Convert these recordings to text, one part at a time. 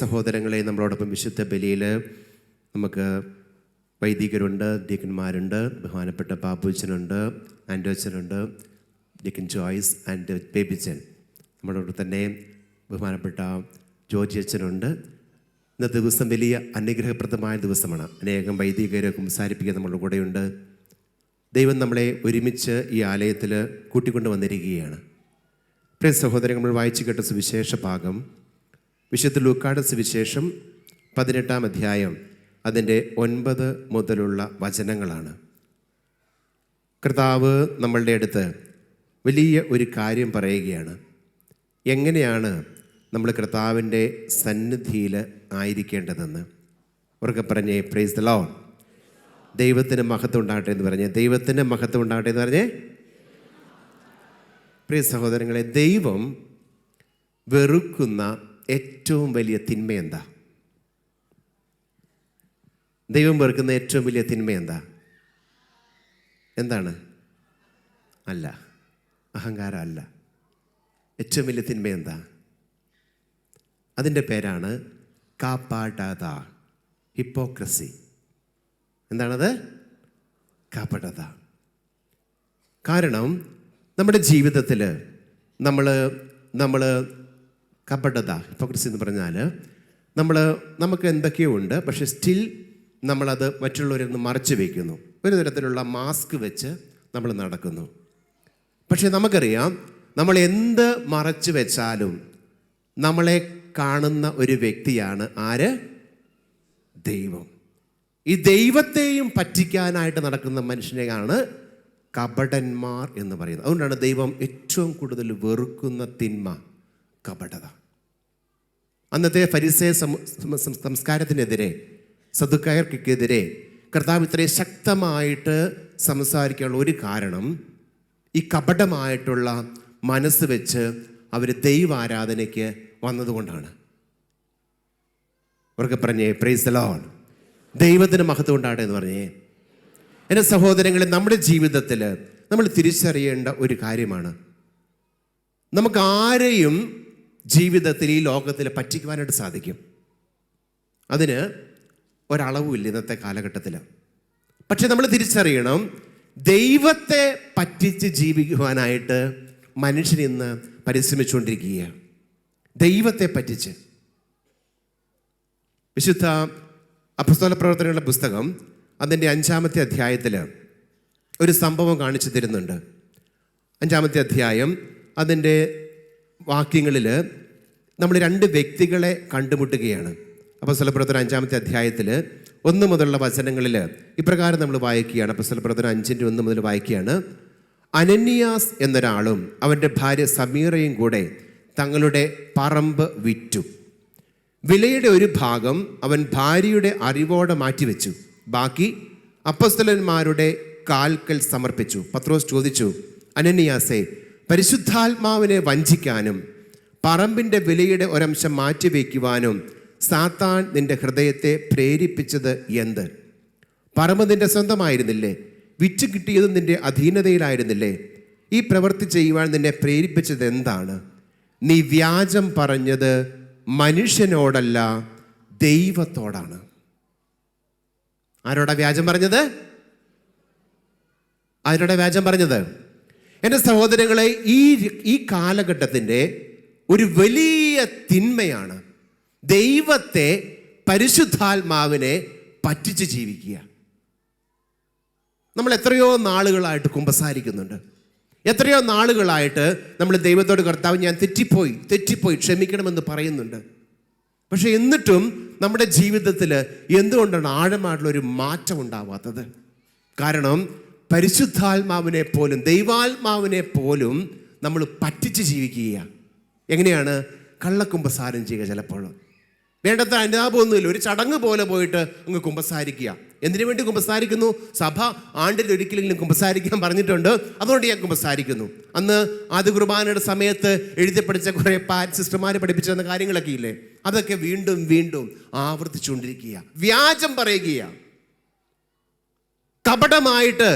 സഹോദരങ്ങളെ, നമ്മളോടൊപ്പം വിശുദ്ധ ബലിയിൽ നമുക്ക് വൈദികരുണ്ട്, ഡീക്കന്മാരുണ്ട്, ബഹുമാനപ്പെട്ട ബാബുച്ചനുണ്ട്, ആൻഡോച്ചനുണ്ട്, ഡീക്കൻ ജോയ്സ് ആൻഡ് ബേബിച്ചൻ. നമ്മളോട് തന്നെ ബഹുമാനപ്പെട്ട ജോർജ് അച്ഛനുണ്ട്. ഇന്നത്തെ ദിവസം വലിയ അനുഗ്രഹപ്രദമായ ദിവസമാണ്. അനേകം വൈദികരെ സംസാരിപ്പിക്കാൻ നമ്മളുടെ കൂടെയുണ്ട്. ദൈവം നമ്മളെ ഒരുമിച്ച് ഈ ആലയത്തിൽ കൂട്ടിക്കൊണ്ട് വന്നിരിക്കുകയാണ്. പ്രിയ സഹോദരങ്ങൾ, നമ്മൾ വായിച്ചു കേട്ട സുവിശേഷ ഭാഗം വിശുദ്ധ ലൂക്കായുടെ സുവിശേഷം 18-ാം അധ്യായം അതിൻ്റെ 9 മുതലുള്ള വചനങ്ങളാണ്. കർത്താവ് നമ്മളുടെ അടുത്ത് വലിയ ഒരു കാര്യം പറയുകയാണ്. എങ്ങനെയാണ് നമ്മൾ കർത്താവിൻ്റെ സന്നിധിയിൽ ആയിരിക്കേണ്ടതെന്ന്. അവർക്ക് പറഞ്ഞേ പ്രൈസ് ദി ലോർഡ്. ദൈവത്തിന് മഹത്വം ഉണ്ടാകട്ടെ എന്ന് പറഞ്ഞേ. ദൈവത്തിന് മഹത്വം ഉണ്ടാകട്ടെ എന്ന് പറഞ്ഞേ. പ്രിയ സഹോദരങ്ങളെ, ദൈവം വെറുക്കുന്ന ഏറ്റവും വലിയ തിന്മ എന്താ? ദൈവം വെറുക്കുന്ന ഏറ്റവും വലിയ തിന്മ എന്താ? എന്താണ്? അല്ല, അഹങ്കാരം അല്ല. ഏറ്റവും വലിയ തിന്മ എന്താ? അതിൻ്റെ പേരാണ് കാപ്പാടത, ഹിപ്പോക്രസി. എന്താണത്? കാപ്പടത. കാരണം നമ്മുടെ ജീവിതത്തിൽ നമ്മൾ കപടത, ഹിപ്പോക്രസി എന്ന് പറഞ്ഞാൽ നമുക്ക് എന്തൊക്കെയോ ഉണ്ട്, പക്ഷെ സ്റ്റിൽ നമ്മളത് മറ്റുള്ളവരിൽ നിന്ന് മറച്ചു വയ്ക്കുന്നു. ഒരു തരത്തിലുള്ള മാസ്ക് വെച്ച് നമ്മൾ നടക്കുന്നു. പക്ഷെ നമുക്കറിയാം, നമ്മൾ എന്ത് മറച്ചു വെച്ചാലും നമ്മളെ കാണുന്ന ഒരു വ്യക്തിയാണ് ആര്? ദൈവം. ഈ ദൈവത്തെയും പറ്റിക്കാനായിട്ട് നടക്കുന്ന മനുഷ്യനെയാണ് കപടന്മാർ എന്ന് പറയുന്നത്. അതുകൊണ്ടാണ് ദൈവം ഏറ്റവും കൂടുതൽ വെറുക്കുന്ന തിന്മ കപടത. അന്നത്തെ ഫരിസേയ സംസ്കാരത്തിനെതിരെ, സദുക്കായർക്കെതിരെ കർത്താവ് ഇത്രയും ശക്തമായിട്ട് സംസാരിക്കാനുള്ള ഒരു കാരണം ഈ കപടമായിട്ടുള്ള മനസ്സ് വെച്ച് അവർ ദൈവാരാധനയ്ക്ക് വന്നതുകൊണ്ടാണ്. അവർക്ക് പറഞ്ഞേ പ്രൈസ് ദി ലോർഡ്. ദൈവത്തിന് മഹത്വം ഉണ്ടാകട്ടെ എന്ന് പറഞ്ഞേ. എൻ്റെ സഹോദരങ്ങളെ, നമ്മുടെ ജീവിതത്തിൽ നമ്മൾ തിരിച്ചറിയേണ്ട ഒരു കാര്യമാണ്, നമുക്ക് ആരെയും ജീവിതത്തിൽ ഈ ലോകത്തിൽ പറ്റിക്കുവാനായിട്ട് സാധിക്കും. അതിന് ഒരളവുമില്ല ഇന്നത്തെ കാലഘട്ടത്തിൽ. പക്ഷെ നമ്മൾ തിരിച്ചറിയണം, ദൈവത്തെ പറ്റിച്ച് ജീവിക്കുവാനായിട്ട് മനുഷ്യൻ ഇന്ന് പരിശ്രമിച്ചുകൊണ്ടിരിക്കുകയാണ്. ദൈവത്തെ പറ്റിച്ച്. വിശുദ്ധ അപ്പോസ്തല പ്രവർത്തനങ്ങളുടെ പുസ്തകം അതിൻ്റെ 5-ാമത്തെ അധ്യായത്തിൽ ഒരു സംഭവം കാണിച്ചു തരുന്നുണ്ട്. 5-ാമത്തെ അധ്യായം അതിൻ്റെ വാക്യങ്ങളിൽ നമ്മൾ 2 വ്യക്തികളെ കണ്ടുമുട്ടുകയാണ്. അപ്പോസ്തല പ്രവർത്തനം 5-ാമത്തെ അധ്യായത്തിൽ 1 മുതലുള്ള വചനങ്ങളിൽ ഇപ്രകാരം നമ്മൾ വായിക്കുകയാണ്. അപ്പോസ്തല പ്രവർത്തനം 5-1 മുതൽ വായിക്കുകയാണ്. അനന്യാസ് എന്നൊരാളും അവൻ്റെ ഭാര്യ സമീറയും കൂടെ തങ്ങളുടെ പറമ്പ് വിറ്റു. വിലയുടെ ഒരു ഭാഗം അവൻ ഭാര്യയുടെ അറിവോടെ മാറ്റിവെച്ചു, ബാക്കി അപ്പോസ്തലന്മാരുടെ കാൽക്കൽ സമർപ്പിച്ചു. പത്രോസ് ചോദിച്ചു, അനന്യാസേ, പരിശുദ്ധാത്മാവിനെ വഞ്ചിക്കാനും പറമ്പിൻ്റെ വിലയുടെ ഒരംശം മാറ്റിവെക്കുവാനും സാത്താൻ നിന്റെ ഹൃദയത്തെ പ്രേരിപ്പിച്ചത് എന്ത്? പറമ്പ് നിന്റെ സ്വന്തമായിരുന്നില്ലേ? വിറ്റ് കിട്ടിയതും നിന്റെ അധീനതയിലായിരുന്നില്ലേ? ഈ പ്രവൃത്തി ചെയ്യുവാൻ നിന്നെ പ്രേരിപ്പിച്ചത് എന്താണ്? നീ വ്യാജം പറഞ്ഞത് മനുഷ്യനോടല്ല, ദൈവത്തോടാണ്. ആരോടാ വ്യാജം പറഞ്ഞത്? ആരോടാ വ്യാജം പറഞ്ഞത്? എൻ്റെ സഹോദരങ്ങളെ, ഈ കാലഘട്ടത്തിൻ്റെ ഒരു വലിയ തിന്മയാണ് ദൈവത്തെ, പരിശുദ്ധാത്മാവിനെ പറ്റിച്ച് ജീവിക്കുക. നമ്മൾ എത്രയോ നാളുകളായിട്ട് കുമ്പസാരിക്കുന്നുണ്ട്. എത്രയോ നാളുകളായിട്ട് നമ്മൾ ദൈവത്തോട്, കർത്താവ് ഞാൻ തെറ്റിപ്പോയി ക്ഷമിക്കണമെന്ന് പറയുന്നുണ്ട്. പക്ഷെ എന്നിട്ടും നമ്മുടെ ജീവിതത്തിൽ എന്തുകൊണ്ടാണ് ആഴമായിട്ടുള്ളൊരു മാറ്റം ഉണ്ടാവാത്തത്? കാരണം പരിശുദ്ധാത്മാവിനെ പോലും, ദൈവാത്മാവിനെ പോലും നമ്മൾ പറ്റിച്ച് ജീവിക്കുക. എങ്ങനെയാണ്? കള്ളക്കുമ്പസാരം ചെയ്യുക. ചിലപ്പോൾ വേണ്ടത്ര അനുതാപമൊന്നുമില്ല, ഒരു ചടങ്ങ് പോലെ പോയിട്ട് അങ്ങ് കുമ്പസാരിക്കുക. എന്തിനു വേണ്ടി കുമ്പസാരിക്കുന്നു? സഭ ആണ്ടിൽ ഒരിക്കലെങ്കിലും കുമ്പസാരിക്കാൻ പറഞ്ഞിട്ടുണ്ട്, അതുകൊണ്ട് ഞാൻ കുമ്പസാരിക്കുന്നു. അന്ന് ആദ്യ കുർബാനയുടെ സമയത്ത് എഴുതി പഠിച്ച കുറേ സിസ്റ്റർമാർ പഠിപ്പിച്ചു തന്ന കാര്യങ്ങളൊക്കെ ഇല്ലേ, അതൊക്കെ വീണ്ടും വീണ്ടും ആവർത്തിച്ചുകൊണ്ടിരിക്കുക. വ്യാജം പറയുക, കപടമായിട്ട്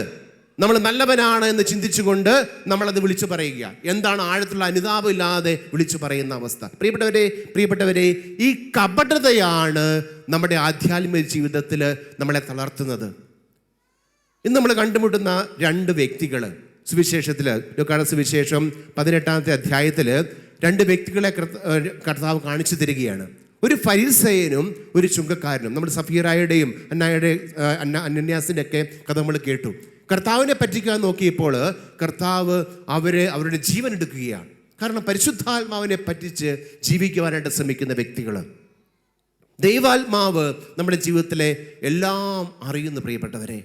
നമ്മൾ നല്ലവനാണ് എന്ന് ചിന്തിച്ചുകൊണ്ട് നമ്മളത് വിളിച്ചു പറയുക. എന്താണ് ആഴത്തുള്ള അനുതാപം ഇല്ലാതെ വിളിച്ചു പറയുന്ന അവസ്ഥ? പ്രിയപ്പെട്ടവരെ, ഈ കപടതയാണ് നമ്മുടെ ആധ്യാത്മിക ജീവിതത്തിൽ നമ്മളെ തളർത്തുന്നത്. ഇന്ന് നമ്മൾ കണ്ടുമുട്ടുന്ന രണ്ട് വ്യക്തികൾ സുവിശേഷത്തിൽ, ലൂക്കായുടെ സുവിശേഷം 18-ാമത്തെ അധ്യായത്തിൽ രണ്ട് വ്യക്തികളെ കർത്താവ് കാണിച്ചു തരികയാണ്. ഒരു ഫരീസയനും ഒരു ചുങ്കക്കാരനും. നമ്മൾ സഫീറായുടെയും അനന്യാസിൻ്റെ ഒക്കെ കഥ നമ്മൾ കേട്ടു. കർത്താവിനെ പറ്റിക്കാൻ നോക്കിയപ്പോൾ കർത്താവ് അവരുടെ ജീവൻ എടുക്കുകയാണ്. കാരണം പരിശുദ്ധാത്മാവിനെ പറ്റിച്ച് ജീവിക്കുവാനായിട്ട് ശ്രമിക്കുന്ന വ്യക്തികൾ. ദൈവാത്മാവ് നമ്മുടെ ജീവിതത്തിലെ എല്ലാം അറിയുന്നു. പ്രിയപ്പെട്ടവരെ,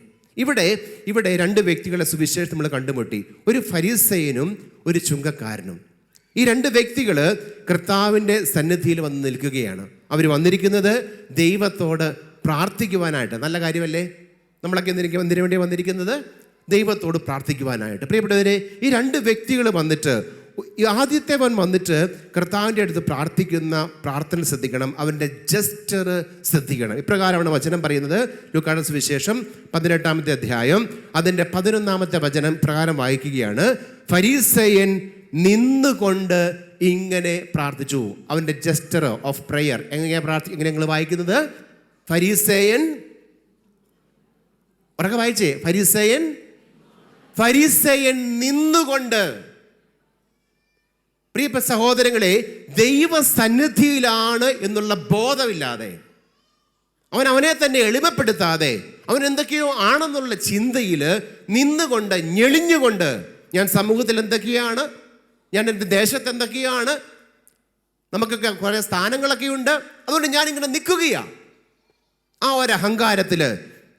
ഇവിടെ രണ്ട് വ്യക്തികളെ സുവിശേഷം നമ്മൾ കണ്ടുമുട്ടി. ഒരു ഫരീസയനും ഒരു ചുങ്കക്കാരനും. ഈ രണ്ട് വ്യക്തികൾ കർത്താവിൻ്റെ സന്നിധിയിൽ വന്ന് നിൽക്കുകയാണ്. അവർ വന്നിരിക്കുന്നത് ദൈവത്തോട് പ്രാർത്ഥിക്കുവാനായിട്ട്. നല്ല കാര്യമല്ലേ? നമ്മളൊക്കെ എന്തിനു വേണ്ടി വന്നിരിക്കുന്നത്? ദൈവത്തോട് പ്രാർത്ഥിക്കുവാനായിട്ട്. പ്രിയപ്പെട്ടവരെ, ഈ രണ്ട് വ്യക്തികൾ വന്നിട്ട്, ആദ്യത്തേവൻ വന്നിട്ട് കർത്താവിൻ്റെ അടുത്ത് പ്രാർത്ഥിക്കുന്ന പ്രാർത്ഥന ശ്രദ്ധിക്കണം, അവൻ്റെ ജസ്റ്റർ ശ്രദ്ധിക്കണം. ഇപ്രകാരമാണ് വചനം പറയുന്നത്. ലൂക്കായുടെ സുവിശേഷം 18-ാമത്തെ അധ്യായം അതിൻ്റെ 11-ാമത്തെ വചനം പ്രകാരം വായിക്കുകയാണ്. ഫരീസയൻ നിന്നുകൊണ്ട് ഇങ്ങനെ പ്രാർത്ഥിച്ചു. അവൻ്റെ ജസ്റ്റർ ഓഫ് പ്രെയർ എങ്ങനെ നിങ്ങൾ വായിക്കുന്നത്? ഫരീസയൻ, ഉറക്കെ വായിച്ചേ, ഫരീസയൻ നിന്നുകൊണ്ട്. പ്രിയപ്പെട്ട സഹോദരങ്ങളെ, ദൈവസന്നിധിയിലാണ് എന്നുള്ള ബോധമില്ലാതെ, അവനെ തന്നെ എളിമപ്പെടുത്താതെ, അവൻ എന്തൊക്കെയോ ആണെന്നുള്ള ചിന്തയിൽ നിന്നുകൊണ്ട്, ഞെളിഞ്ഞുകൊണ്ട്, ഞാൻ സമൂഹത്തിൽ എന്തൊക്കെയാണ്, ഞാൻ എൻ്റെ ദേശത്ത് എന്തൊക്കെയാണ്, നമുക്കൊക്കെ കുറേ സ്ഥാനങ്ങളൊക്കെ ഉണ്ട്, അതുകൊണ്ട് ഞാനിങ്ങനെ നിൽക്കുകയാണ്. ആ ഒരു അഹങ്കാരത്തിൽ,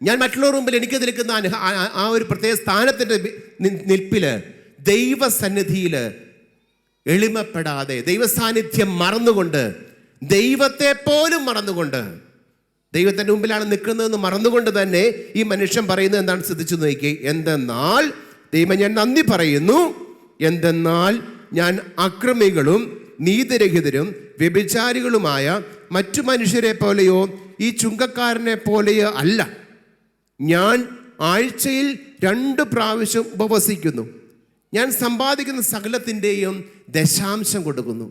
ഞാൻ മറ്റുള്ളവർ മുമ്പിൽ എനിക്ക് നിൽക്കുന്ന ആ ഒരു പ്രത്യേക സ്ഥാനത്തിൻ്റെ നിൽപ്പിൽ, ദൈവസന്നിധിയിൽ എളിമപ്പെടാതെ, ദൈവസാന്നിധ്യം മറന്നുകൊണ്ട്, ദൈവത്തെ പോലും മറന്നുകൊണ്ട്, ദൈവത്തിൻ്റെ മുമ്പിലാണ് നിൽക്കുന്നതെന്ന് മറന്നുകൊണ്ട് തന്നെ ഈ മനുഷ്യൻ പറയുന്നത് എന്താണ്? ശ്രദ്ധിച്ചു നോക്കി. എന്തെന്നാൽ, ദൈവം ഞാൻ നന്ദി പറയുന്നു, എന്തെന്നാൽ ഞാൻ അക്രമികളും നീതിരഹിതരും വ്യഭിചാരികളുമായ മറ്റു മനുഷ്യരെ പോലെയോ ഈ ചുങ്കക്കാരനെ പോലെയോ അല്ല. ഞാൻ ആഴ്ചയിൽ 2 പ്രാവശ്യം ഉപവസിക്കുന്നു. ഞാൻ സമ്പാദിക്കുന്ന സകലത്തിൻ്റെയും ദശാംശം കൊടുക്കുന്നു.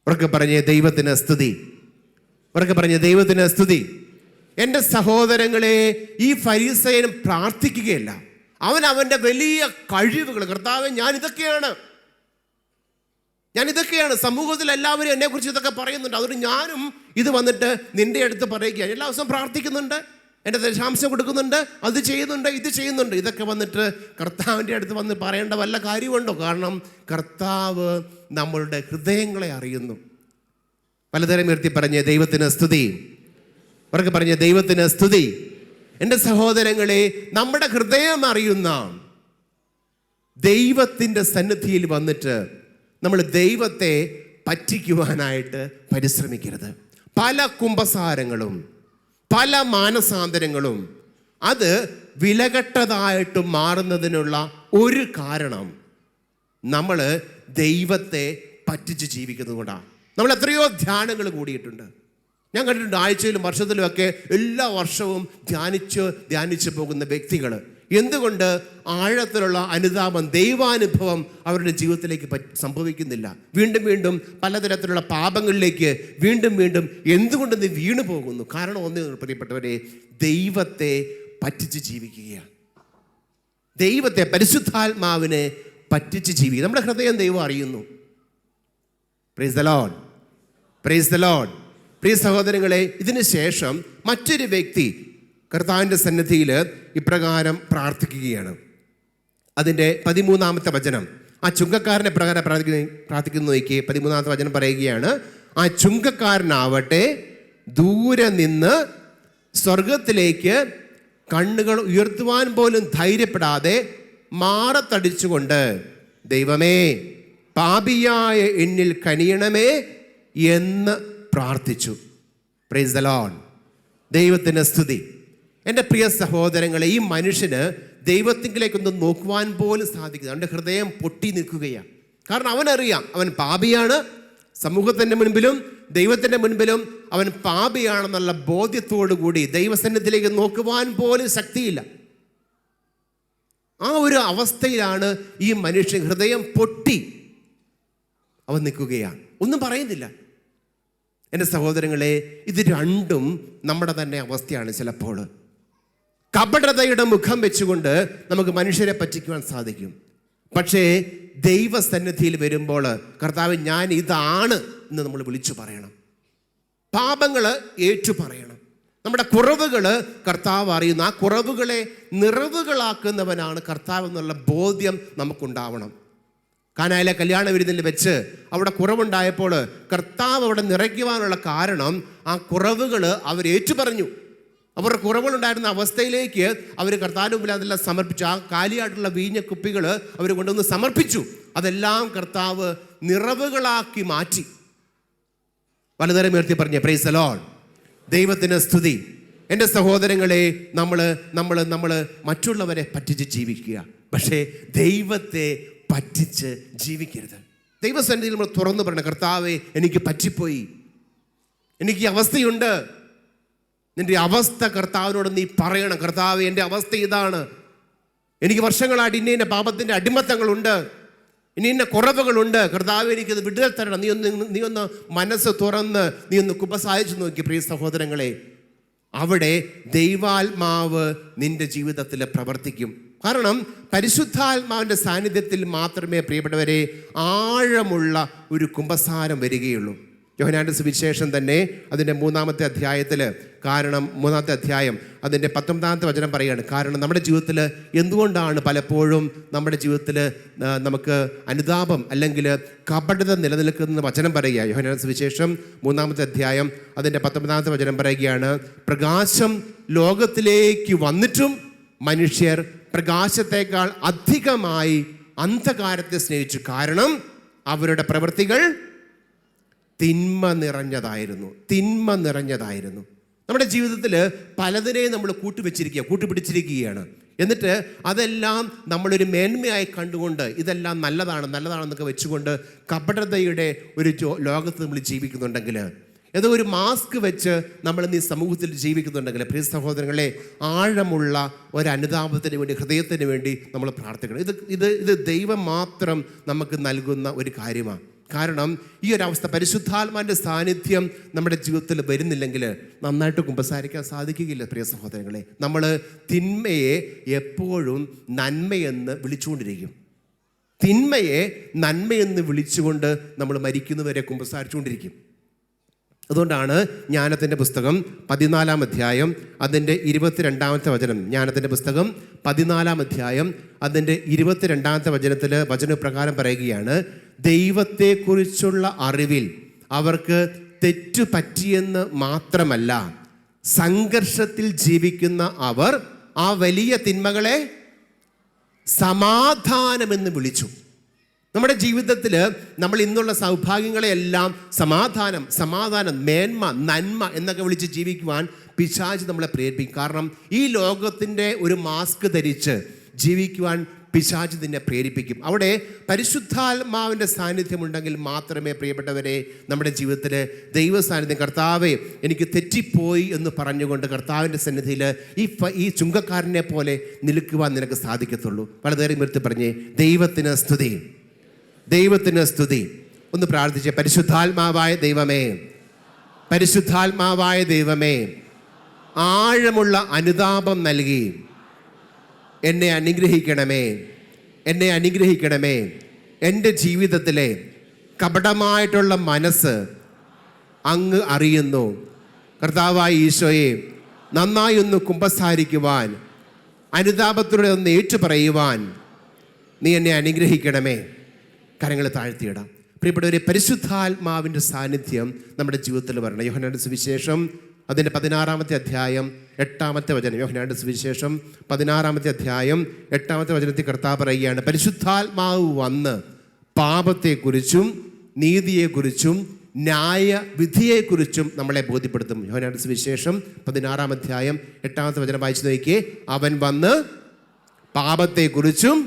ഉറക്കെ പറഞ്ഞേ ദൈവത്തിന് സ്തുതി. ഉറക്കെ പറഞ്ഞേ ദൈവത്തിന് സ്തുതി. എൻ്റെ സഹോദരങ്ങളെ, ഈ ഫരീസയൻ പ്രാർത്ഥിക്കുകയല്ല, അവൻ്റെ വലിയ കഴിവുകൾ, കർത്താവേ ഞാൻ ഇതൊക്കെയാണ്, സമൂഹത്തിൽ എല്ലാവരും എന്നെക്കുറിച്ച് ഇതൊക്കെ പറയുന്നുണ്ട്, അതുകൊണ്ട് ഞാനും ഇത് വന്നിട്ട് നിൻ്റെ അടുത്ത് പറയുകയാണ്. എല്ലാ ദിവസവും പ്രാർത്ഥിക്കുന്നുണ്ട്, എൻ്റെ ദശാംശം കൊടുക്കുന്നുണ്ട്, അത് ചെയ്യുന്നുണ്ട്, ഇത് ചെയ്യുന്നുണ്ട്. ഇതൊക്കെ വന്നിട്ട് കർത്താവിൻ്റെ അടുത്ത് വന്ന് പറയേണ്ട വല്ല കാര്യമുണ്ടോ? കാരണം കർത്താവ് നമ്മളുടെ ഹൃദയങ്ങളെ അറിയുന്നു. പലതരം ഉയർത്തി പറഞ്ഞ് ദൈവത്തിന് സ്തുതി. അവർക്ക് പറഞ്ഞ് ദൈവത്തിന് സ്തുതി. എൻ്റെ സഹോദരങ്ങളെ, നമ്മുടെ ഹൃദയം അറിയുന്ന ദൈവത്തിൻ്റെ സന്നിധിയിൽ വന്നിട്ട് നമ്മൾ ദൈവത്തെ പറ്റിക്കുവാനായിട്ട് പരിശ്രമിക്കരുത്. പല കുമ്പസാരങ്ങളും പല മാനസാന്തരങ്ങളും അത് വിലകെട്ടതായിട്ട് മാറുന്നതിനുള്ള ഒരു കാരണം നമ്മൾ ദൈവത്തെ പറ്റിച്ച് ജീവിക്കുന്നത് കൊണ്ടാണ്. നമ്മൾ എത്രയോ ധ്യാനങ്ങൾ കൂടിയിട്ടുണ്ട്. ഞാൻ കണ്ടിട്ടുണ്ട്, ആഴ്ചയിലും വർഷത്തിലും ഒക്കെ എല്ലാ വർഷവും ധ്യാനിച്ച് പോകുന്ന വ്യക്തികൾ. എന്തുകൊണ്ട്? ആഴത്തിലുള്ള അനുതാപം, ദൈവാനുഭവം അവരുടെ ജീവിതത്തിലേക്ക് സംഭവിക്കുന്നില്ല. വീണ്ടും വീണ്ടും പലതരത്തിലുള്ള പാപങ്ങളിലേക്ക് വീണ്ടും എന്തുകൊണ്ട് നീ വീണു പോകുന്നു? കാരണം ഒന്ന്, പ്രിയപ്പെട്ടവരെ, ദൈവത്തെ പറ്റിച്ച് ജീവിക്കുകയാണ്. ദൈവത്തെ, പരിശുദ്ധാത്മാവിനെ പറ്റിച്ച് ജീവിക്കുക. നമ്മുടെ ഹൃദയം ദൈവം അറിയുന്നു. Praise the Lord, praise the Lord. പ്രിയ സഹോദരങ്ങളെ, ഇതിന് ശേഷം മറ്റൊരു വ്യക്തി കർത്താവിൻ്റെ സന്നിധിയിൽ ഇപ്രകാരം പ്രാർത്ഥിക്കുകയാണ്. അതിൻ്റെ 13-ാമത്തെ വചനം, ആ ചുങ്കക്കാരനെ പ്രകാരം പ്രാർത്ഥിക്കുന്നു നോക്കി. 13-ാമത്തെ വചനം പറയുകയാണ്, ആ ചുങ്കക്കാരനാവട്ടെ ദൂരെ നിന്ന് സ്വർഗത്തിലേക്ക് കണ്ണുകൾ ഉയർത്തുവാൻ പോലും ധൈര്യപ്പെടാതെ മാറത്തടിച്ചുകൊണ്ട്, ദൈവമേ പാപിയായ എന്നിൽ കനിയണമേ എന്ന് പ്രാർത്ഥിച്ചു. Price the Lord. ദൈവത്തിന് സ്തുതി. എൻ്റെ പ്രിയ സഹോദരങ്ങളെ, ഈ മനുഷ്യന് ദൈവത്തിങ്കിലേക്കൊന്ന് നോക്കുവാൻ പോലും സാധിക്കുന്നത്, അവൻ്റെ ഹൃദയം പൊട്ടി നിൽക്കുകയാണ്. കാരണം അവനറിയാം അവൻ പാപിയാണ്. സമൂഹത്തിൻ്റെ മുൻപിലും ദൈവത്തിൻ്റെ മുൻപിലും അവൻ പാപിയാണെന്നുള്ള ബോധ്യത്തോടു കൂടി ദൈവസന്നിധിയിലേക്ക് നോക്കുവാൻ പോലും ശക്തിയില്ല. ആ ഒരു അവസ്ഥയിലാണ് ഈ മനുഷ്യൻ, ഹൃദയം പൊട്ടി അവൻ നിൽക്കുകയാണ്, ഒന്നും പറയുന്നില്ല. എൻ്റെ സഹോദരങ്ങളെ, ഇത് രണ്ടും നമ്മുടെ തന്നെ അവസ്ഥയാണ്. ചിലപ്പോൾ കപടതയുടെ മുഖം വെച്ചുകൊണ്ട് നമുക്ക് മനുഷ്യരെ പറ്റിക്കുവാൻ സാധിക്കും. പക്ഷേ ദൈവസന്നിധിയിൽ വരുമ്പോൾ കർത്താവ് ഞാൻ ഇതാണ് എന്ന് നമ്മൾ വിളിച്ചു പറയണം. പാപങ്ങൾ ഏറ്റു പറയണം. നമ്മുടെ കുറവുകൾ കർത്താവ് അറിയുന്നു. ആ കുറവുകളെ നിറവുകളാക്കുന്നവനാണ് കർത്താവ് എന്നുള്ള ബോധ്യം നമുക്കുണ്ടാവണം. കാനായിലെ കല്യാണ വിരുന്നിൽ വെച്ച് അവിടെ കുറവുണ്ടായപ്പോൾ കർത്താവ് അവിടെ നിറയ്ക്കുവാനുള്ള കാരണം ആ കുറവുകൾ അവർ ഏറ്റുപറഞ്ഞു. അവരുടെ കുറവുകളുണ്ടായിരുന്ന അവസ്ഥയിലേക്ക് അവർ കർത്താവിന് മുമ്പിൽ അതെല്ലാം സമർപ്പിച്ചു. ആ കാലിയായിട്ടുള്ള വീഞ്ഞ കുപ്പികൾ അവർ കൊണ്ടുവന്ന് സമർപ്പിച്ചു. അതെല്ലാം കർത്താവ് നിറവുകളാക്കി മാറ്റി. വലതുകരം ഉയർത്തി പറഞ്ഞ പ്രൈസ് ദി ലോർഡ്, ദൈവത്തിന് സ്തുതി. എൻ്റെ സഹോദരങ്ങളെ, നമ്മൾ മറ്റുള്ളവരെ പറ്റിച്ച് ജീവിക്കുക, പക്ഷേ ദൈവത്തെ പറ്റിച്ച് ജീവിക്കരുത്. ദൈവസന്നിധിയിൽ നമ്മൾ തുറന്നു പറയണം, കർത്താവേ എനിക്ക് പറ്റിപ്പോയി, എനിക്ക് അവസ്ഥയുണ്ട്. നിൻ്റെ അവസ്ഥ കർത്താവിനോട് നീ പറയണം. കർത്താവേ എൻ്റെ അവസ്ഥ ഇതാണ്, എനിക്ക് വർഷങ്ങളായിട്ട് ഇന്ന പാപത്തിൻ്റെ അടിമത്തങ്ങളുണ്ട്, ഇന്ന കുറവുകളുണ്ട്. കർത്താവേ എനിക്കത് വിടുതൽ തരണം. നീ ഒന്ന് മനസ്സ് തുറന്ന് നീ ഒന്ന് കുമ്പസാരിച്ചു നോക്കി. പ്രിയ സഹോദരങ്ങളെ, അവിടെ ദൈവാത്മാവ് നിന്റെ ജീവിതത്തിൽ പ്രവർത്തിക്കും. കാരണം പരിശുദ്ധാത്മാവിൻ്റെ സാന്നിധ്യത്തിൽ മാത്രമേ പ്രിയപ്പെട്ടവരെ ആഴമുള്ള ഒരു കുമ്പസാരം വരികയുള്ളൂ. യോഹന്നാന്റെ സുവിശേഷം തന്നെ അതിൻ്റെ 3-ാമത്തെ അധ്യായത്തിൽ, കാരണം 3-ാമത്തെ അധ്യായം അതിൻ്റെ 19-ാമത്തെ വചനം പറയുകയാണ്. കാരണം നമ്മുടെ ജീവിതത്തിൽ എന്തുകൊണ്ടാണ് പലപ്പോഴും നമ്മുടെ ജീവിതത്തിൽ നമുക്ക് അനുതാപം അല്ലെങ്കിൽ കപടത നിലനിൽക്കുന്ന വചനം പറയുക. യോഹന്നാന്റെ സുവിശേഷം 3-ാമത്തെ അധ്യായം അതിൻ്റെ 19-ാമത്തെ വചനം പറയുകയാണ്, പ്രകാശം ലോകത്തിലേക്ക് വന്നിട്ടും മനുഷ്യർ പ്രകാശത്തേക്കാൾ അധികമായി അന്ധകാരത്തെ സ്നേഹിച്ചു, കാരണം അവരുടെ പ്രവൃത്തികൾ തിന്മ നിറഞ്ഞതായിരുന്നു. നമ്മുടെ ജീവിതത്തിൽ പലതിനെയും നമ്മൾ കൂട്ടുപിടിച്ചിരിക്കുകയാണ്. എന്നിട്ട് അതെല്ലാം നമ്മളൊരു മേന്മയായി കണ്ടുകൊണ്ട് ഇതെല്ലാം നല്ലതാണെന്നൊക്കെ വെച്ചുകൊണ്ട് കപടതയുടെ ഒരു ലോകത്ത് നമ്മൾ ജീവിക്കുന്നുണ്ടെങ്കിൽ, ഏതോ ഒരു മാസ്ക് വെച്ച് നമ്മൾ ഈ സമൂഹത്തിൽ ജീവിക്കുന്നുണ്ടെങ്കിൽ, പ്രിയ സഹോദരങ്ങളെ, ആഴമുള്ള ഒരു അനുതാപത്തിന് വേണ്ടി, ഹൃദയത്തിന് വേണ്ടി നമ്മൾ പ്രാർത്ഥിക്കണം. ഇത് ദൈവം മാത്രം നമുക്ക് നൽകുന്ന ഒരു കാര്യമാണ്. കാരണം ഈ ഒരു അവസ്ഥ, പരിശുദ്ധാത്മാവിൻ്റെ സാന്നിധ്യം നമ്മുടെ ജീവിതത്തിൽ വരുന്നില്ലെങ്കിൽ നന്നായിട്ട് കുമ്പസാരിക്കാൻ സാധിക്കുകയില്ല. പ്രിയ സഹോദരങ്ങളെ, നമ്മൾ തിന്മയെ എപ്പോഴും നന്മയെന്ന് വിളിച്ചുകൊണ്ടിരിക്കും. തിന്മയെ നന്മയെന്ന് വിളിച്ചുകൊണ്ട് നമ്മൾ മരിക്കുന്നവരെ കുമ്പസാരിച്ചുകൊണ്ടിരിക്കും. അതുകൊണ്ടാണ് ജ്ഞാനത്തിൻ്റെ പുസ്തകം 14-ാം അധ്യായം അതിൻ്റെ 22-ാമത്തെ വചനം, ജ്ഞാനത്തിൻ്റെ പുസ്തകം 14-ാം അധ്യായം അതിൻ്റെ 22-ാമത്തെ വചനത്തിൽ വചനപ്രകാരം പറയുകയാണ്, ദൈവത്തെക്കുറിച്ചുള്ള അറിവിൽ അവർക്ക് തെറ്റു പറ്റിയെന്ന് മാത്രമല്ല, സംഘർഷത്തിൽ ജീവിക്കുന്ന അവർ ആ വലിയ തിന്മകളെ സമാധാനമെന്ന് വിളിച്ചു. നമ്മുടെ ജീവിതത്തിൽ നമ്മൾ ഇന്നുള്ള സൗഭാഗ്യങ്ങളെയെല്ലാം സമാധാനം, മേന്മ, നന്മ എന്നൊക്കെ വിളിച്ച് ജീവിക്കുവാൻ പിശാച് നമ്മളെ പ്രേരിപ്പിക്കും. കാരണം ഈ ലോകത്തിൻ്റെ ഒരു മാസ്ക് ധരിച്ച് ജീവിക്കുവാൻ പിശാച് നിന്നെ പ്രേരിപ്പിക്കും. അവിടെ പരിശുദ്ധാത്മാവിൻ്റെ സാന്നിധ്യമുണ്ടെങ്കിൽ മാത്രമേ പ്രിയപ്പെട്ടവരെ നമ്മുടെ ജീവിതത്തിൽ ദൈവ സാന്നിധ്യം, കർത്താവേ എനിക്ക് തെറ്റിപ്പോയി എന്ന് പറഞ്ഞുകൊണ്ട് കർത്താവിൻ്റെ സന്നിധിയിൽ ഈ ചുങ്കക്കാരനെ പോലെ നിൽക്കുവാൻ നിനക്ക് സാധിക്കത്തുള്ളൂ. വളരെയേറെ നിർത്തി പറഞ്ഞേ, ദൈവത്തിന് സ്തുതി, ദൈവത്തിന് സ്തുതി. ഒന്ന് പ്രാർത്ഥിച്ചേ, പരിശുദ്ധാത്മാവായ ദൈവമേ, ആഴമുള്ള അനുതാപം നൽകി എന്നെ അനുഗ്രഹിക്കണമേ. എൻ്റെ ജീവിതത്തിലെ കപടമായിട്ടുള്ള മനസ്സ് അങ്ങ് അറിയുന്നു. കർത്താവായ ഈശോയെ, നന്നായി ഒന്ന് കുമ്പസാരിക്കുവാൻ, അനുതാപത്തോടെ ഒന്ന് ഏറ്റുപറയുവാൻ നീ എന്നെ അനുഗ്രഹിക്കണമേ. കരങ്ങൾ താഴ്ത്തിയിടാം. പ്രിയപ്പെട്ടവരെ, പരിശുദ്ധാത്മാവിൻ്റെ സാന്നിധ്യം നമ്മുടെ ജീവിതത്തിൽ വരണം. യോഹന്നാന്റെ സുവിശേഷം അതിൻ്റെ 16-ാമത്തെ അധ്യായം 8-ാമത്തെ വചനം, യോഹന്നാന്റെ സുവിശേഷം 16-ാമത്തെ അധ്യായം 8-ാമത്തെ വചനത്തിൽ കർത്താവ് പറയുകയാണ്, പരിശുദ്ധാത്മാവ് വന്ന് പാപത്തെക്കുറിച്ചും നീതിയെക്കുറിച്ചും ന്യായവിധിയെക്കുറിച്ചും നമ്മളെ ബോധ്യപ്പെടുത്തും. യോഹന്നാന്റെ സുവിശേഷം 16-ാം അധ്യായം 8-ാമത്തെ വചനം വായിച്ചു നോക്കിയേ. അവൻ വന്ന് പാപത്തെക്കുറിച്ചും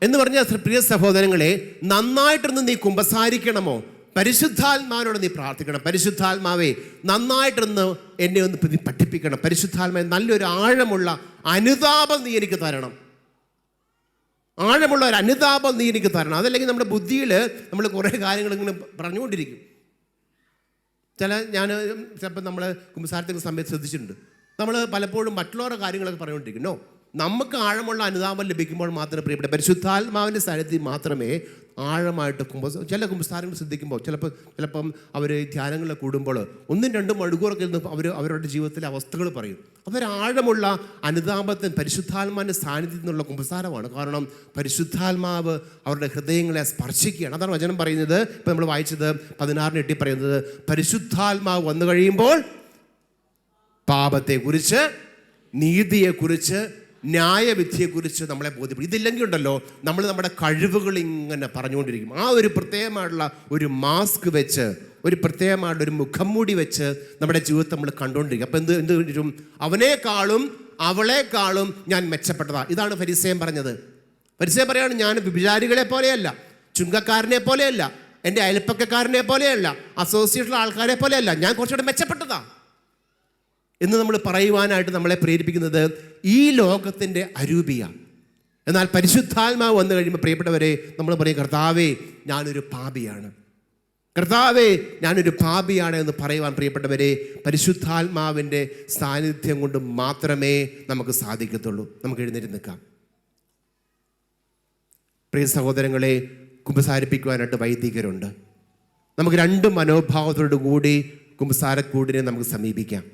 എന്ന് പറഞ്ഞാൽ, പ്രിയ സഹോദരങ്ങളെ, നന്നായിട്ടൊന്ന് നീ കുമ്പസാരിക്കണമോ, പരിശുദ്ധാത്മാവിനോട് നീ പ്രാർത്ഥിക്കണം. പരിശുദ്ധാത്മാവെ നന്നായിട്ടൊന്ന് എന്നെ ഒന്ന് നീ പഠിപ്പിക്കണം. പരിശുദ്ധാത്മാവെ നല്ലൊരു ആഴമുള്ള അനുതാപം നീ എനിക്ക് തരണം. ആഴമുള്ള ഒരു അനുതാപം നീ എനിക്ക് തരണം. അതല്ലെങ്കിൽ നമ്മുടെ ബുദ്ധിയിൽ നമ്മൾ കുറേ കാര്യങ്ങൾ ഇങ്ങനെ പറഞ്ഞുകൊണ്ടിരിക്കും. ചിലപ്പോൾ നമ്മൾ കുമ്പസാരത്തിൻ്റെ സമയത്ത് ശ്രദ്ധിച്ചിട്ടുണ്ട്. നമ്മൾ പലപ്പോഴും മറ്റുള്ളവരുടെ കാര്യങ്ങളൊക്കെ പറഞ്ഞുകൊണ്ടിരിക്കും. നോ, നമുക്ക് ആഴമുള്ള അനുതാപം ലഭിക്കുമ്പോൾ മാത്രമേ പ്രിയപ്പെട്ട പരിശുദ്ധാത്മാവിൻ്റെ സാന്നിധ്യം മാത്രമേ ആഴമായിട്ട് ചില കുമ്പസാരങ്ങൾ ശ്രദ്ധിക്കുമ്പോൾ ചിലപ്പം അവർ ധ്യാനങ്ങളിൽ കൂടുമ്പോൾ 1-2 മണിക്കൂറൊക്കെ ഇരുന്ന് അവരുടെ ജീവിതത്തിലെ അവസ്ഥകൾ പറയും. അതൊരാഴമുള്ള അനുതാപത്തിന് പരിശുദ്ധാത്മാവിൻ്റെ സാന്നിധ്യത്തിൽ നിന്നുള്ള കുമ്പസാരമാണ്. കാരണം പരിശുദ്ധാത്മാവ് അവരുടെ ഹൃദയങ്ങളെ സ്പർശിക്കുകയാണ്. അതാണ് വചനം പറയുന്നത്. ഇപ്പം നമ്മൾ വായിച്ചത് 16 പറയുന്നത്, പരിശുദ്ധാത്മാവ് വന്നു കഴിയുമ്പോൾ പാപത്തെക്കുറിച്ച്, നീതിയെക്കുറിച്ച്, ന്യായവിധിയെക്കുറിച്ച് നമ്മളെ ബോധ്യപ്പെടും. ഇതില്ലെങ്കിൽ ഉണ്ടല്ലോ നമ്മൾ നമ്മുടെ കഴിവുകൾ ഇങ്ങനെ പറഞ്ഞുകൊണ്ടിരിക്കും. ആ ഒരു പ്രത്യേകമായിട്ടുള്ള ഒരു മാസ്ക് വെച്ച്, ഒരു പ്രത്യേകമായിട്ടുള്ള ഒരു മുഖം മൂടി വെച്ച് നമ്മുടെ ജീവിതത്തെ നമ്മൾ കണ്ടുകൊണ്ടിരിക്കും. അപ്പം എന്ത് വരും? അവനേക്കാളും അവളെക്കാളും ഞാൻ മെച്ചപ്പെട്ടതാണ്. ഇതാണ് ഫരിസേയൻ പറഞ്ഞത്. ഫരിസേയൻ പറയാണ്, ഞാൻ വിചാരികളെ പോലെയല്ല, ചുങ്കക്കാരനെ പോലെയല്ല, എൻ്റെ അയൽപ്പക്കക്കാരനെ പോലെയല്ല, അസോസിയേഷനിലെ ആൾക്കാരെ പോലെയല്ല, ഞാൻ കുറച്ചുകൂടെ മെച്ചപ്പെട്ടതാണ് എന്ന് നമ്മൾ പറയുവാനായിട്ട് നമ്മളെ പ്രേരിപ്പിക്കുന്നത് ഈ ലോകത്തിൻ്റെ അരൂപിയാണ്. എന്നാൽ പരിശുദ്ധാത്മാവ് വന്നു കഴിയുമ്പോൾ പ്രിയപ്പെട്ടവരെ നമ്മൾ പറയും, കർത്താവേ ഞാനൊരു പാപിയാണ്, കർത്താവേ ഞാനൊരു പാപിയാണ് എന്ന് പറയുവാൻ പ്രിയപ്പെട്ടവരെ പരിശുദ്ധാത്മാവിൻ്റെ സാന്നിധ്യം കൊണ്ട് മാത്രമേ നമുക്ക് സാധിക്കത്തുള്ളൂ. നമുക്ക് എഴുന്നേറ്റ് നിൽക്കാം. പ്രിയ സഹോദരങ്ങളെ, കുമ്പസാരിപ്പിക്കുവാനായിട്ട് വൈദികരുണ്ട്. നമുക്ക് 2 മനോഭാവത്തോടു കൂടി കുമ്പസാരക്കൂടിനെ നമുക്ക് സമീപിക്കാം.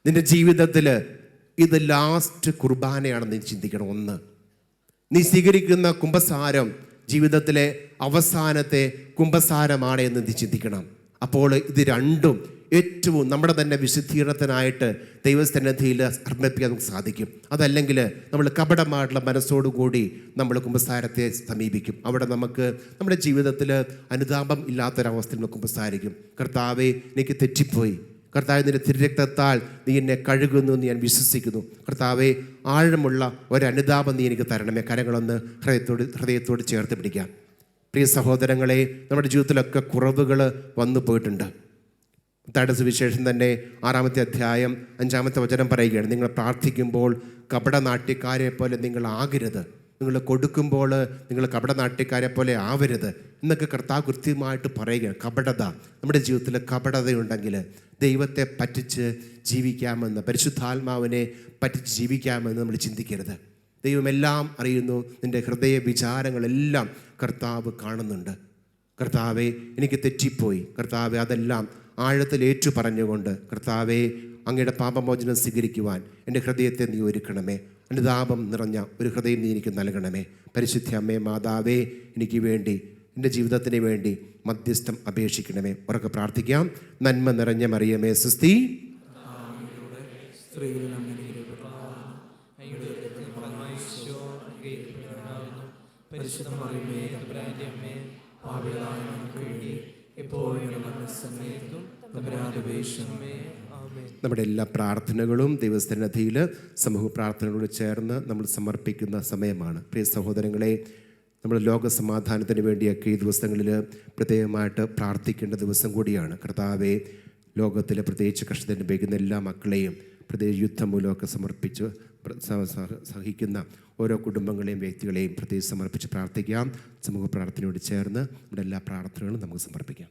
നിൻ്റെ ജീവിതത്തിൽ ഇത് ലാസ്റ്റ് കുർബാനയാണെന്ന് നീ ചിന്തിക്കണം. 1, നീ സ്വീകരിക്കുന്ന കുമ്പസാരം ജീവിതത്തിലെ അവസാനത്തെ കുമ്പസാരമാണ് എന്ന് നീ ചിന്തിക്കണം. അപ്പോൾ ഇത് രണ്ടും ഏറ്റവും നമ്മുടെ തന്നെ വിശുദ്ധീകരണത്തിനായിട്ട് ദൈവസന്നിധിയിൽ അർപ്പിക്കാൻ നമുക്ക് സാധിക്കും. അതല്ലെങ്കിൽ നമ്മൾ കപടമായിട്ടുള്ള മനസ്സോടുകൂടി നമ്മൾ കുമ്പസാരത്തെ സമീപിക്കും. അവിടെ നമുക്ക് നമ്മുടെ ജീവിതത്തിൽ അനുതാപം ഇല്ലാത്തൊരവസ്ഥയിൽ നമ്മൾ കുമ്പസാരിക്കും. കർത്താവേ എനിക്ക് തെറ്റിപ്പോയി, കർത്താവേ നിൻ്റെ തിരുരക്തത്താൽ നീ എന്നെ കഴുകുന്നു എന്ന് ഞാൻ വിശ്വസിക്കുന്നു. കർത്താവേ ആഴമുള്ള ഒരനുതാപം നീ എനിക്ക് തരണമേ. കരങ്ങളൊന്ന് ഹൃദയത്തോട് ചേർത്ത് പിടിക്കാം. പ്രിയ സഹോദരങ്ങളെ, നമ്മുടെ ജീവിതത്തിലൊക്കെ കുറവുകൾ വന്നു പോയിട്ടുണ്ട്. മത്തായിയുടെ സുവിശേഷം തന്നെ 6-ാമത്തെ അധ്യായം 5-ാമത്തെ വചനം പറയുകയാണ്, നിങ്ങൾ പ്രാർത്ഥിക്കുമ്പോൾ കപടനാട്യക്കാരെ പോലെ നിങ്ങൾ ആകരുത്, നിങ്ങൾ കൊടുക്കുമ്പോൾ നിങ്ങൾ കപടനാട്യക്കാരെ പോലെ ആവരുത് എന്നൊക്കെ കർത്താവ് കൃത്യമായിട്ട് പറയുകയാണ്. കപടത, നമ്മുടെ ജീവിതത്തിൽ കപടതയുണ്ടെങ്കിൽ ദൈവത്തെ പറ്റിച്ച് ജീവിക്കാമെന്ന്, പരിശുദ്ധാത്മാവിനെ പറ്റിച്ച് ജീവിക്കാമെന്ന് നമ്മൾ ചിന്തിക്കരുത്. ദൈവമെല്ലാം അറിയുന്നു, നിൻ്റെ ഹൃദയ വിചാരങ്ങളെല്ലാം കർത്താവ് കാണുന്നുണ്ട്. കർത്താവെ എനിക്ക് തെറ്റിപ്പോയി, കർത്താവെ അതെല്ലാം ആഴത്തിൽ ഏറ്റു പറഞ്ഞുകൊണ്ട് കർത്താവെ അങ്ങയുടെ പാപമോചനം സ്വീകരിക്കുവാൻ എൻ്റെ ഹൃദയത്തെ നീ ഒരുക്കണമേ. അനുതാപം നിറഞ്ഞ ഒരു ഹൃദയം നീ എനിക്ക് നൽകണമേ. പരിശുദ്ധ അമ്മേ മാതാവേ, എനിക്ക് വേണ്ടി, എൻ്റെ ജീവിതത്തിന് വേണ്ടി മധ്യസ്ഥം അപേക്ഷിക്കണമേ. ഉറക്കെ പ്രാർത്ഥിക്കാം. നന്മ നിറഞ്ഞ മറിയമേ സ്വസ്തി, നമ്മുടെ എല്ലാ പ്രാർത്ഥനകളും ദൈവസന്നിധിയിൽ സമൂഹ പ്രാർത്ഥനകളോട് ചേർന്ന് നമ്മൾ സമർപ്പിക്കുന്ന സമയമാണ്. പ്രിയ സഹോദരങ്ങളെ, നമ്മൾ ലോക സമാധാനത്തിന് വേണ്ടിയൊക്കെ ഈ ദിവസങ്ങളിൽ പ്രത്യേകമായിട്ട് പ്രാർത്ഥിക്കേണ്ട ദിവസം കൂടിയാണ്. കർത്താവെ, ലോകത്തിലെ പ്രത്യേകിച്ച് കഷ്ടത അനുഭവിക്കുന്ന എല്ലാ മക്കളെയും പ്രത്യേകിച്ച് യുദ്ധം മൂലമൊക്കെ സമർപ്പിച്ച് സഹിക്കുന്ന ഓരോ കുടുംബങ്ങളെയും വ്യക്തികളെയും പ്രത്യേകിച്ച് സമർപ്പിച്ച് പ്രാർത്ഥിക്കാം. സമൂഹ പ്രാർത്ഥനയോട് ചേർന്ന് നമ്മുടെ എല്ലാ പ്രാർത്ഥനകളും നമുക്ക് സമർപ്പിക്കാം.